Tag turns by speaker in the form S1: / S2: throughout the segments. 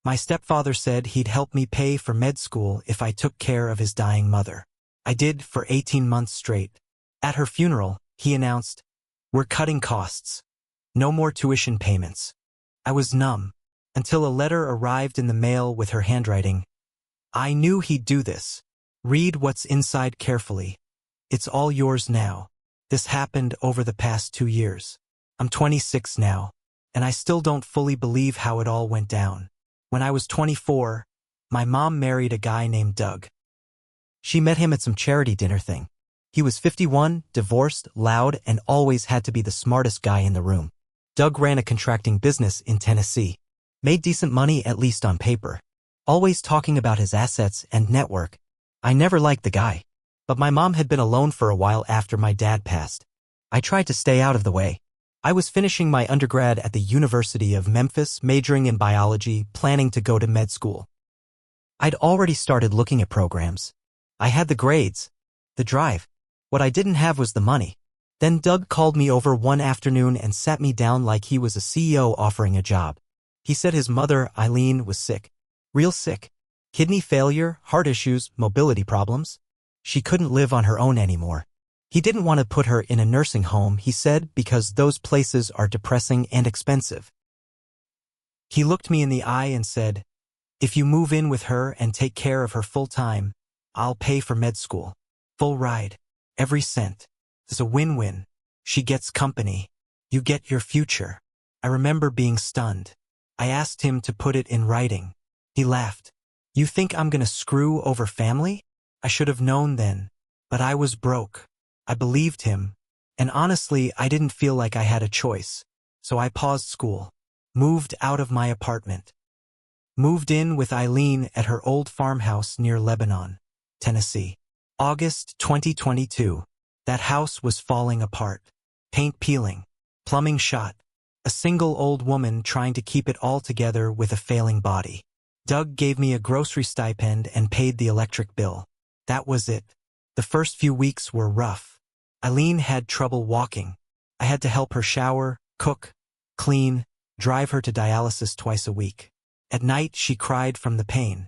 S1: My stepfather said he'd help me pay for med school if I took care of his dying mother. I did for 18 months straight. At her funeral, he announced, "We're cutting costs. No more tuition payments." I was numb, until a letter arrived in the mail with her handwriting. I knew he'd do this. Read what's inside carefully. It's all yours now. This happened over the past 2 years. I'm 26 now, and I still don't fully believe how it all went down. When I was 24, my mom married a guy named Doug. She met him at some charity dinner thing. He was 51, divorced, loud, and always had to be the smartest guy in the room. Doug ran a contracting business in Tennessee. Made decent money, at least on paper. Always talking about his assets and network. I never liked the guy. But my mom had been alone for a while after my dad passed. I tried to stay out of the way. I was finishing my undergrad at the University of Memphis, majoring in biology, planning to go to med school. I'd already started looking at programs. I had the grades, the drive. What I didn't have was the money. Then Doug called me over one afternoon and sat me down like he was a CEO offering a job. He said his mother, Eileen, was sick. Real sick. Kidney failure, heart issues, mobility problems. She couldn't live on her own anymore. He didn't want to put her in a nursing home, he said, because those places are depressing and expensive. He looked me in the eye and said, "If you move in with her and take care of her full time, I'll pay for med school. Full ride. Every cent. It's a win-win. She gets company. You get your future." I remember being stunned. I asked him to put it in writing. He laughed. "You think I'm gonna screw over family?" I should have known then. But I was broke. I believed him. And honestly, I didn't feel like I had a choice. So I paused school. Moved out of my apartment. Moved in with Eileen at her old farmhouse near Lebanon, Tennessee. August 2022. That house was falling apart. Paint peeling. Plumbing shot. A single old woman trying to keep it all together with a failing body. Doug gave me a grocery stipend and paid the electric bill. That was it. The first few weeks were rough. Eileen had trouble walking. I had to help her shower, cook, clean, drive her to dialysis twice a week. At night, she cried from the pain.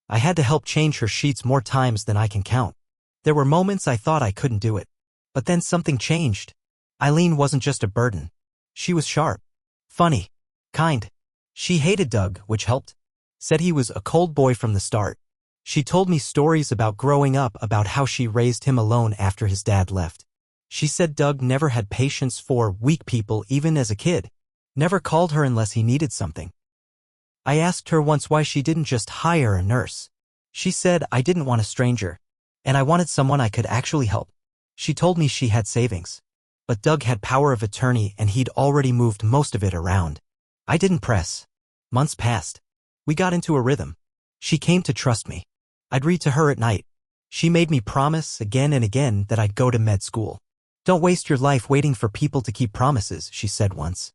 S1: I had to help change her sheets more times than I can count. There were moments I thought I couldn't do it. But then something changed. Eileen wasn't just a burden. She was sharp, funny, kind. She hated Doug, which helped. Said he was a cold boy from the start. She told me stories about growing up, about how she raised him alone after his dad left. She said Doug never had patience for weak people even as a kid. Never called her unless he needed something. I asked her once why she didn't just hire a nurse. She said, "I didn't want a stranger. And I wanted someone I could actually help." She told me she had savings. But Doug had power of attorney and he'd already moved most of it around. I didn't press. Months passed. We got into a rhythm. She came to trust me. I'd read to her at night. She made me promise again and again that I'd go to med school. "Don't waste your life waiting for people to keep promises," she said once.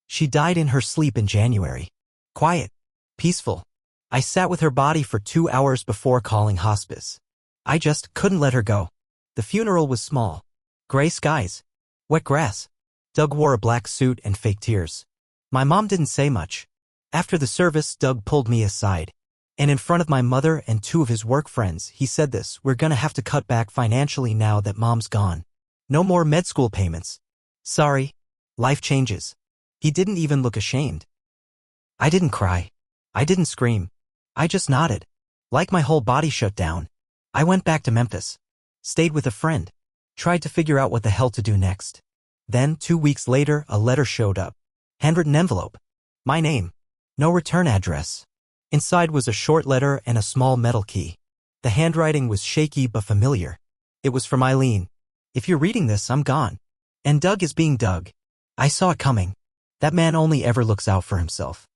S1: She died in her sleep in January. Quiet. Peaceful. I sat with her body for 2 hours before calling hospice. I just couldn't let her go. The funeral was small. Gray skies. Wet grass. Doug wore a black suit and fake tears. My mom didn't say much. After the service, Doug pulled me aside. And in front of my mother and 2 of his work friends, he said this: "We're gonna have to cut back financially now that mom's gone. No more med school payments. Sorry. Life changes." He didn't even look ashamed. I didn't cry. I didn't scream. I just nodded. Like my whole body shut down. I went back to Memphis. Stayed with a friend. Tried to figure out what the hell to do next. Then, 2 weeks later, a letter showed up. Handwritten envelope. My name. No return address. Inside was a short letter and a small metal key. The handwriting was shaky but familiar. It was from Eileen. "If you're reading this, I'm gone. And Doug is being Doug. I saw it coming. That man only ever looks out for himself.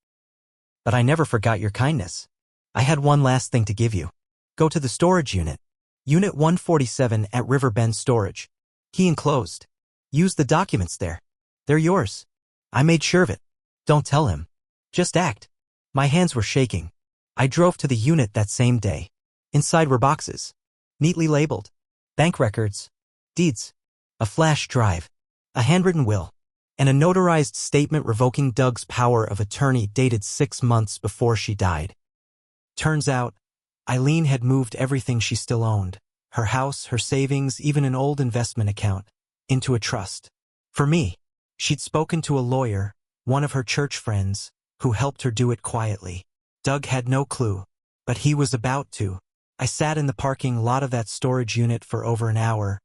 S1: But I never forgot your kindness. I had one last thing to give you. Go to the storage unit. Unit 147 at Riverbend Storage. Key enclosed. Use the documents there. They're yours. I made sure of it. Don't tell him. Just act." My hands were shaking. I drove to the unit that same day. Inside were boxes. Neatly labeled. Bank records. Deeds. A flash drive. A handwritten will. and a notarized statement revoking Doug's power of attorney dated 6 months before she died. Turns out, Eileen had moved everything she still owned, her house, her savings, even an old investment account, into a trust. For me, she'd spoken to a lawyer, one of her church friends, who helped her do it quietly. Doug had no clue, but he was about to. I sat in the parking lot of that storage unit for over an hour,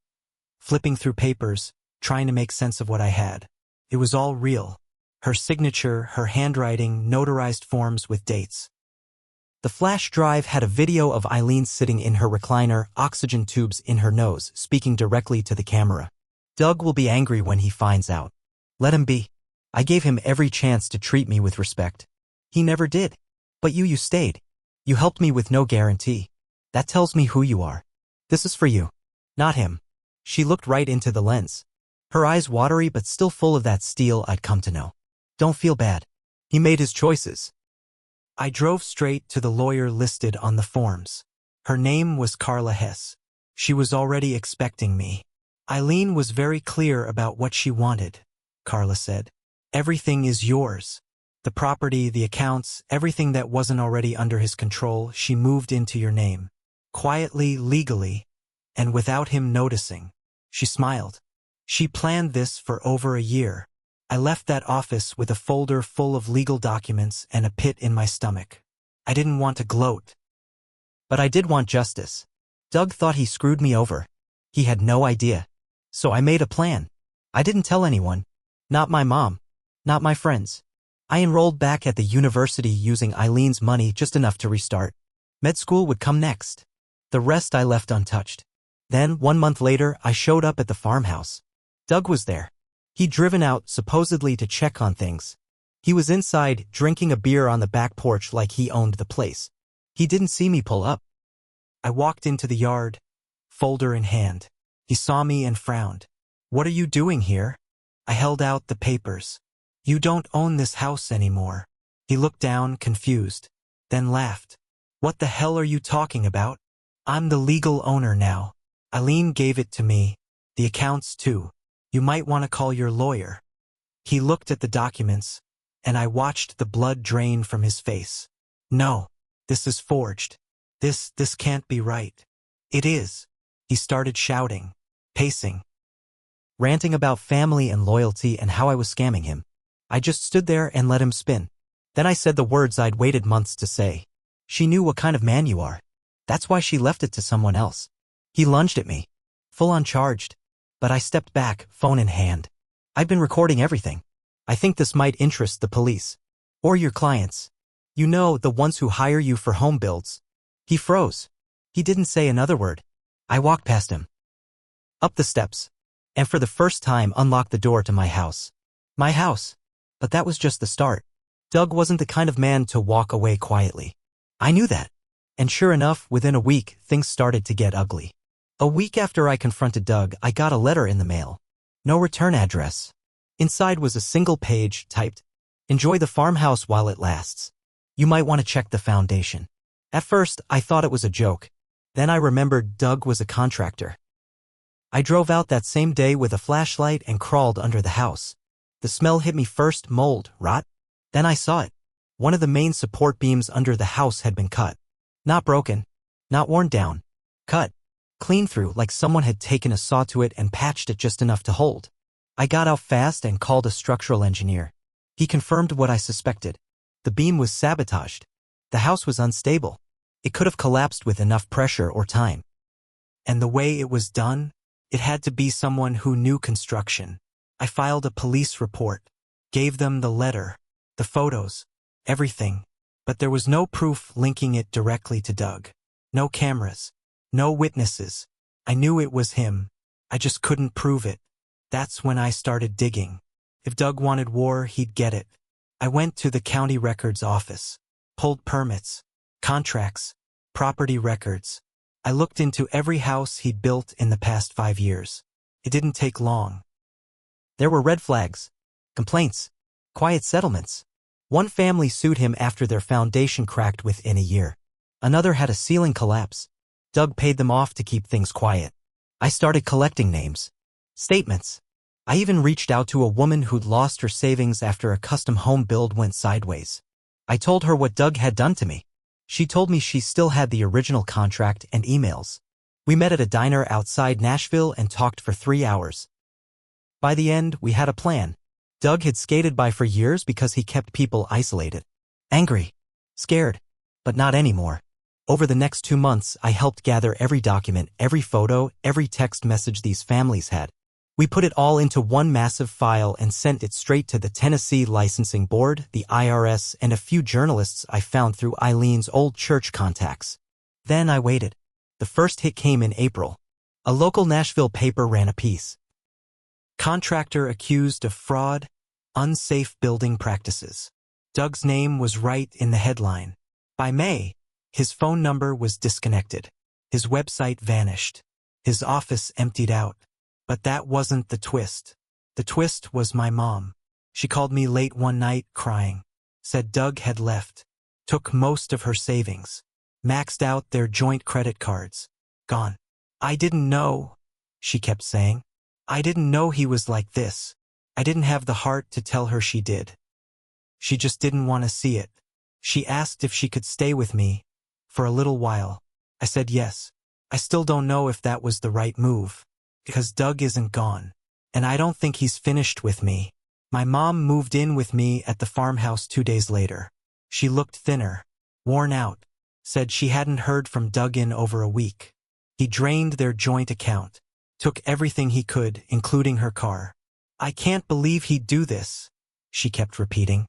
S1: flipping through papers, trying to make sense of what I had. It was all real. Her signature, her handwriting, notarized forms with dates. The flash drive had a video of Eileen sitting in her recliner, oxygen tubes in her nose, speaking directly to the camera. Doug will be angry when he finds out. Let him be. I gave him every chance to treat me with respect. He never did. But you stayed. You helped me with no guarantee. That tells me who you are. This is for you, not him. She looked right into the lens. Her eyes watery but still full of that steel I'd come to know. Don't feel bad. He made his choices. I drove straight to the lawyer listed on the forms. Her name was Carla Hess. She was already expecting me. Eileen was very clear about what she wanted, Carla said. Everything is yours. The property, the accounts, everything that wasn't already under his control, she moved into your name. Quietly, legally, and without him noticing. She smiled. She planned this for over a year. I left that office with a folder full of legal documents and a pit in my stomach. I didn't want to gloat. But I did want justice. Doug thought he screwed me over. He had no idea. So I made a plan. I didn't tell anyone. Not my mom. Not my friends. I enrolled back at the university using Eileen's money just enough to restart. Med school would come next. The rest I left untouched. Then, 1 month later, I showed up at the farmhouse. Doug was there. He'd driven out, supposedly to check on things. He was inside, drinking a beer on the back porch like he owned the place. He didn't see me pull up. I walked into the yard, folder in hand. He saw me and frowned. What are you doing here? I held out the papers. You don't own this house anymore. He looked down, confused, then laughed. What the hell are you talking about? I'm the legal owner now. Eileen gave it to me. The accounts too. You might want to call your lawyer. He looked at the documents, and I watched the blood drain from his face. No, this is forged. This can't be right. It is. He started shouting, pacing, ranting about family and loyalty and how I was scamming him. I just stood there and let him spin. Then I said the words I'd waited months to say. She knew what kind of man you are. That's why she left it to someone else. He lunged at me, full-on charged. But I stepped back, phone in hand. I've been recording everything. I think this might interest the police. Or your clients. You know, the ones who hire you for home builds. He froze. He didn't say another word. I walked past him. Up the steps. And for the first time unlocked the door to my house. My house. But that was just the start. Doug wasn't the kind of man to walk away quietly. I knew that. And sure enough, within a week, things started to get ugly. A week after I confronted Doug, I got a letter in the mail. No return address. Inside was a single page, typed, "Enjoy the farmhouse while it lasts. You might want to check the foundation." At first, I thought it was a joke. Then I remembered Doug was a contractor. I drove out that same day with a flashlight and crawled under the house. The smell hit me first, mold, rot. Then I saw it. One of the main support beams under the house had been cut. Not broken. Not worn down. Cut. Clean through, like someone had taken a saw to it and patched it just enough to hold. I got out fast and called a structural engineer. He confirmed what I suspected. The beam was sabotaged. The house was unstable. It could have collapsed with enough pressure or time. And the way it was done, it had to be someone who knew construction. I filed a police report, gave them the letter, the photos, everything. But there was no proof linking it directly to Doug. No cameras. No witnesses. I knew it was him. I just couldn't prove it. That's when I started digging. If Doug wanted war, he'd get it. I went to the county records office, pulled permits, contracts, property records. I looked into every house he'd built in the past 5 years. It didn't take long. There were red flags, complaints, quiet settlements. One family sued him after their foundation cracked within a year. Another had a ceiling collapse. Doug paid them off to keep things quiet. I started collecting names, statements, I even reached out to a woman who'd lost her savings after a custom home build went sideways. I told her what Doug had done to me. She told me she still had the original contract and emails. We met at a diner outside Nashville and talked for 3 hours. By the end, we had a plan. Doug had skated by for years because he kept people isolated. Angry. Scared. But not anymore. Over the next 2 months, I helped gather every document, every photo, every text message these families had. We put it all into one massive file and sent it straight to the Tennessee Licensing Board, the IRS, and a few journalists I found through Eileen's old church contacts. Then I waited. The first hit came in April. A local Nashville paper ran a piece. Contractor accused of fraud, unsafe building practices. Doug's name was right in the headline. By May, his phone number was disconnected. His website vanished. His office emptied out. But that wasn't the twist. The twist was my mom. She called me late one night, crying. Said Doug had left. Took most of her savings. Maxed out their joint credit cards. Gone. I didn't know, she kept saying. I didn't know he was like this. I didn't have the heart to tell her she did. She just didn't want to see it. She asked if she could stay with me for a little while. I said yes. I still don't know if that was the right move. Because Doug isn't gone. And I don't think he's finished with me. My mom moved in with me at the farmhouse 2 days later. She looked thinner, worn out, said she hadn't heard from Doug in over a week. He drained their joint account, took everything he could, including her car. I can't believe he'd do this, she kept repeating.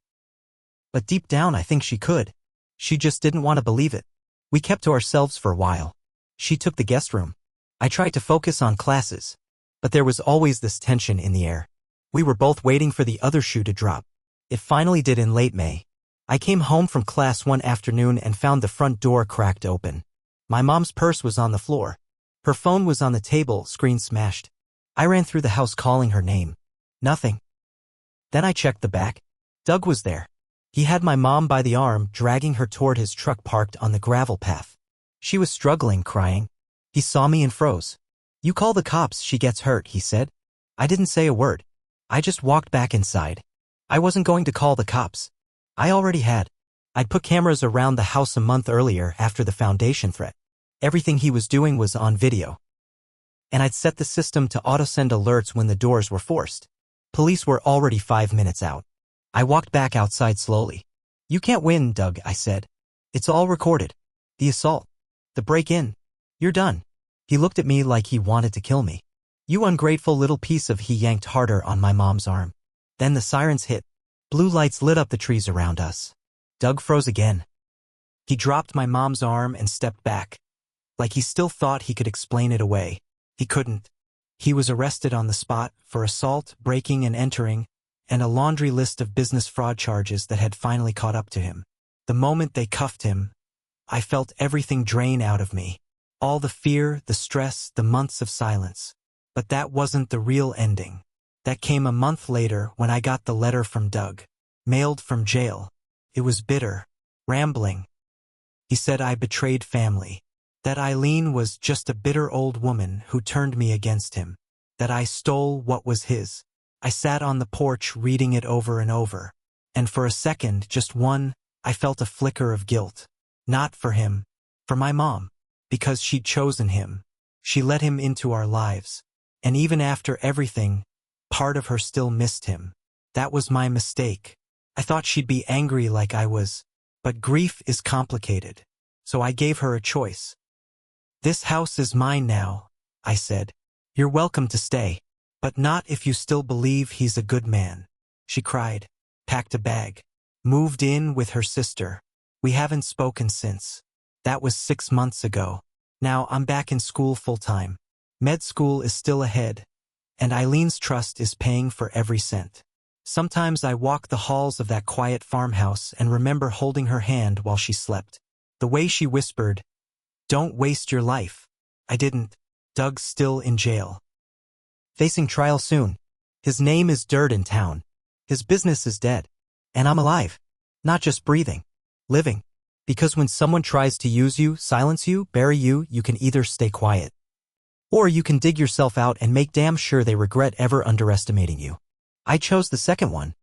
S1: But deep down I think she could. She just didn't want to believe it. We kept to ourselves for a while. She took the guest room. I tried to focus on classes, but there was always this tension in the air. We were both waiting for the other shoe to drop. It finally did in late May. I came home from class one afternoon and found the front door cracked open. My mom's purse was on the floor. Her phone was on the table, screen smashed. I ran through the house calling her name. Nothing. Then I checked the back. Doug was there. He had my mom by the arm, dragging her toward his truck parked on the gravel path. She was struggling, crying. He saw me and froze. You call the cops, she gets hurt, he said. I didn't say a word. I just walked back inside. I wasn't going to call the cops. I already had. I'd put cameras around the house a month earlier after the foundation threat. Everything he was doing was on video. And I'd set the system to auto-send alerts when the doors were forced. Police were already 5 minutes out. I walked back outside slowly. You can't win, Doug, I said. It's all recorded. The assault. The break-in. You're done. He looked at me like he wanted to kill me. You ungrateful little piece of, he yanked harder on my mom's arm. Then the sirens hit. Blue lights lit up the trees around us. Doug froze again. He dropped my mom's arm and stepped back. Like he still thought he could explain it away. He couldn't. He was arrested on the spot for assault, breaking and entering, and a laundry list of business fraud charges that had finally caught up to him. The moment they cuffed him, I felt everything drain out of me. All the fear, the stress, the months of silence. But that wasn't the real ending. That came a month later when I got the letter from Doug, mailed from jail. It was bitter, rambling. He said I betrayed family, that Eileen was just a bitter old woman who turned me against him, that I stole what was his. I sat on the porch reading it over and over, and for a second, just one, I felt a flicker of guilt. Not for him, for my mom. Because she'd chosen him. She let him into our lives. And even after everything, part of her still missed him. That was my mistake. I thought she'd be angry like I was. But grief is complicated. So I gave her a choice. This house is mine now, I said. You're welcome to stay. But not if you still believe he's a good man. She cried, packed a bag, moved in with her sister. We haven't spoken since. That was 6 months ago. Now I'm back in school full-time. Med school is still ahead, and Eileen's trust is paying for every cent. Sometimes I walk the halls of that quiet farmhouse and remember holding her hand while she slept. The way she whispered, "Don't waste your life." I didn't. Doug's still in jail. Facing trial soon. His name is dirt in town. His business is dead. And I'm alive. Not just breathing. Living. Because when someone tries to use you, silence you, bury you, you can either stay quiet Or you can dig yourself out and make damn sure they regret ever underestimating you. I chose the second one.